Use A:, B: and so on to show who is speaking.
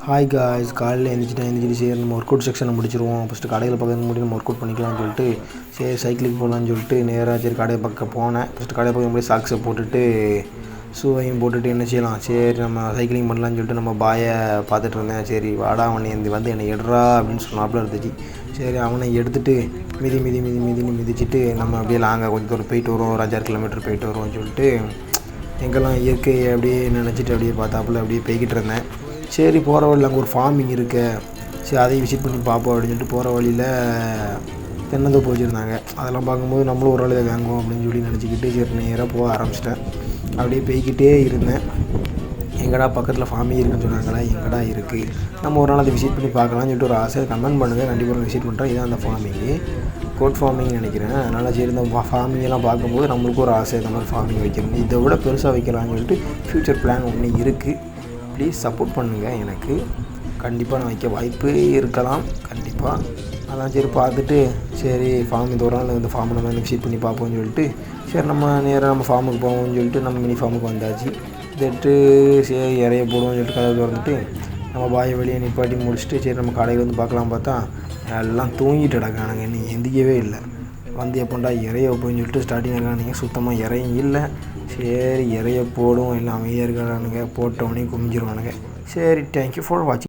A: Hi guys, காலையில் எழுந்திரிச்சிட்டு சரி நம்ம ஒர்க் அவுட் செக்ஷனை முடிச்சிருவோம். ஃபஸ்ட்டு கடையில் பக்கத்தில் முடி நம்ம ஒர்க் அவுட் பண்ணிக்கலாம்னு சொல்லிட்டு சரி சைக்கிளுக்கு போகலான்னு சொல்லிட்டு நேராக சரி கடையை பக்கம் போனேன். ஃபஸ்ட்டு கடையை பக்கம் போய் சாக்ஸை போட்டுட்டு ஷூவையும் போட்டுட்டு என்ன செய்யலாம், சரி நம்ம சைக்கிளிங் பண்ணலான்னு சொல்லிட்டு நம்ம பாயை பார்த்துட்டு இருந்தேன். சரி வாடா அவனை வந்து என்னை எடுறா அப்படின்னு சொன்னாப்புல இருந்துச்சு. சரி அவனை எடுத்துகிட்டு மிதின்னு மிதிச்சுட்டு நம்ம அப்படியே லாங்காக கொஞ்சம் தூரம் போயிட்டு வருவோம். ஒரு 5-6 கிலோமீட்டர் போயிட்டு வருவோம்னு சொல்லிட்டு எங்கெல்லாம் இயற்கையை அப்படியே நினச்சிட்டு அப்படியே பார்த்தாப்புல அப்படியே போய்கிட்டு இருந்தேன். சரி போகிற வழியில் அங்கே ஒரு ஃபார்மிங் இருக்க, சரி அதையும் விசிட் பண்ணி பார்ப்போம் அப்படின்னு சொல்லிட்டு போகிற வழியில் தென்னந்தோப்பு வச்சுருந்தாங்க. அதெல்லாம் பார்க்கும்போது நம்மளும் ஒரு ஆள் வாங்குவோம் அப்படின்னு சொல்லி நினச்சிக்கிட்டு சரி நேராக போக ஆரம்பிச்சிட்டேன். அப்படியே போய்கிட்டே இருந்தேன். எங்கடா பக்கத்தில் ஃபார்மிங் இருக்குன்னு சொன்னாங்களா, எங்கடா இருக்குது, நம்ம ஒரு நாள் அதை விசிட் பண்ணி பார்க்கலாம்னு சொல்லிட்டு ஒரு ஆசை. கமெண்ட் பண்ணுங்கள், கண்டிப்பாக நான் விசிட் பண்ணுறேன். இதான் அந்த ஃபார்மிங்கு, கோட் ஃபார்மிங் நினைக்கிறேன். அதனால் சரி இந்த ஃபார்மிங்கெல்லாம் பார்க்கும்போது நம்மளுக்கும் ஒரு ஆசை, இந்த மாதிரி ஃபார்மிங் வைக்கணும், இதை விட பெருசாக வைக்கலாம்னு சொல்லிட்டு ஃப்யூச்சர் பிளான் ஒன்று இருக்குது. ப்ளீஸ் சப்போர்ட் பண்ணுங்கள் எனக்கு. கண்டிப்பாக நான் வைக்க வாய்ப்பு இருக்கலாம் கண்டிப்பாக. அதான் சரி பார்த்துட்டு சரி ஃபார்ம் இந்த ஒரு நாள் இந்த ஃபார்மை நம்ம விசிட் பண்ணி பார்ப்போம்னு சொல்லிட்டு சரி நம்ம நேராக நம்ம ஃபார்முக்கு போவோம்னு சொல்லிட்டு நம்ம மினி ஃபார்முக்கு வந்தாச்சு. இதுட்டு சரி இறைய போடுவோம்னு சொல்லிட்டு கதவு திறந்துட்டு நம்ம பாயை வெளியே நிப்பாட்டி முடிச்சுட்டு சரி நம்ம கடையில் வந்து பார்க்கலாம் பார்த்தா எல்லாம் தூங்கிட்டு கிடக்கானுங்க. இன்னும் எந்திக்கவே இல்லை. வந்து எப்போண்டா இறைய வைப்போம்னு சொல்லிட்டு ஸ்டார்டிங் இருக்கானுங்க. சுத்தமாக இறையும் இல்லை. சரி இறைய போடும், எல்லாம் அமைதியாக இருக்கிறானுங்க. போட்டவனையும் குமிஞ்சிருவானுங்க. சரி, தேங்க்யூ ஃபார் வாட்சிங்.